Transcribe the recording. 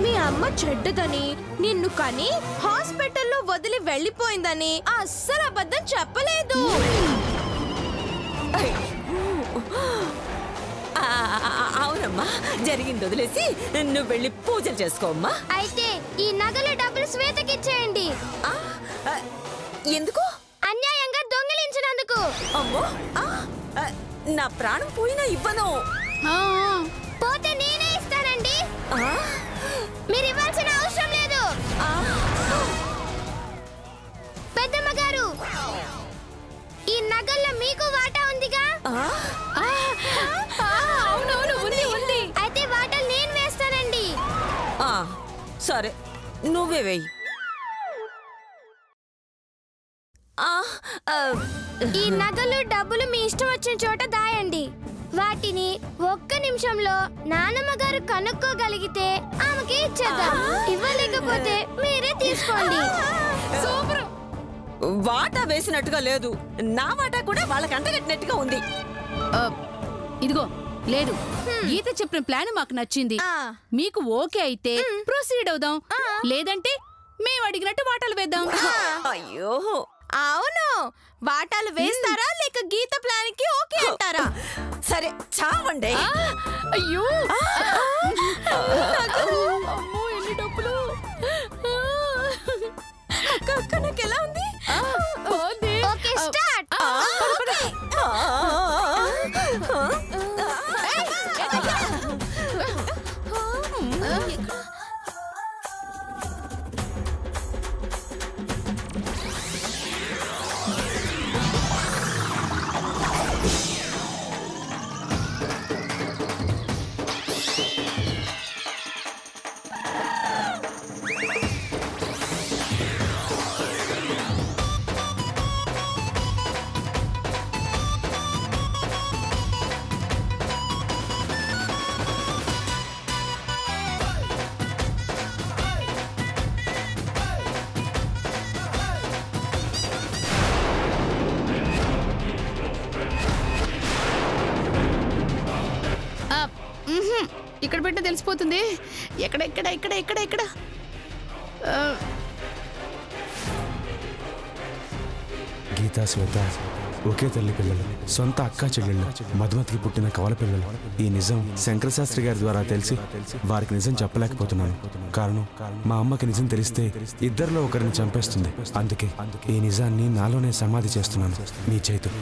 మీ అమ్మ చెడ్డదని నిన్ను కని హాస్పిటల్లో వదిలి వెళ్ళిపోయిందని అస్సలు అబద్ధం చెప్పలేదు. అవునమ్మా, జరిగింది వదిలేసి నువ్వు వెళ్ళి పూజలు చేసుకోమ్మా. అయితే ఈ నగల డబ్బులు శ్వేతకిచ్చేయండి. ఎందుకు? అన్యాయంగా దొంగిలించినందుకు. అమ్మో, నా ప్రాణం పోయినా ఇవ్వను. పోతే నేనే ఇస్తానండి. మీరు ఇవ్వాల్సిన అవసరం లేదు. పెద్దమ్మ గారు, ఈ నగల్లో మీకు వాటా ఉందిగా? అవునవును, ఉంది ఉంది. అయితే వాటాలు నేను వేస్తానండి. సరే, నువ్వే వేయి. ఈ నగలు డబ్బులు మీ ఇష్టం వచ్చిన చోట దాయండి. వాటిని ఒక్క నిమిషంలో నానమ్మ గారు కనుక్కోగలిగితే ఆమెకి ఇచ్చేద్దాం. ఇవ్వలేకపోతే మీరే తీసుకోండి. వాటా వేసినట్టుగా లేదు, నా వాటా కూడా వాళ్ళకి అంటగట్టినట్టుగా ఉంది. ఇదిగో లేదు, గీత చెప్పిన ప్లాన్ మాకు నచ్చింది. మీకు ఓకే అయితే ప్రొసీడ్ అవుదాం, లేదంటే మేము అడిగినట్టు వాటాలు వేద్దాం. అయ్యో, అవును, వాటాలు వేస్తారా లేక గీత ప్లాన్ కి ఓకే అంటారా? సరే చావండి. అయ్యో, ఎన్ని డబ్బులు! అక్క నాకు ఎలా ఉంది? Okay, start. ఇక్కడ పెట్ట తెలిసిపోతుంది. ఎక్కడ ఎక్కడ ఎక్కడ ఎక్కడ ఎక్కడ గీతా, శ్వేత ఒకే తల్లి పిల్లలు, సొంత అక్కా చెల్లెళ్ళు, మధుమతికి పుట్టిన కవల పిల్లలు. ఈ నిజం శంకరశాస్త్రి గారి ద్వారా తెలిసి వారికి నిజం చెప్పలేకపోతున్నాను. కారణం, మా అమ్మకి నిజం తెలిస్తే ఇద్దరిలో ఒకరిని చంపేస్తుంది. అందుకే ఈ నిజాన్ని నాలోనే సమాధి చేస్తున్నాను. మీ చేతు.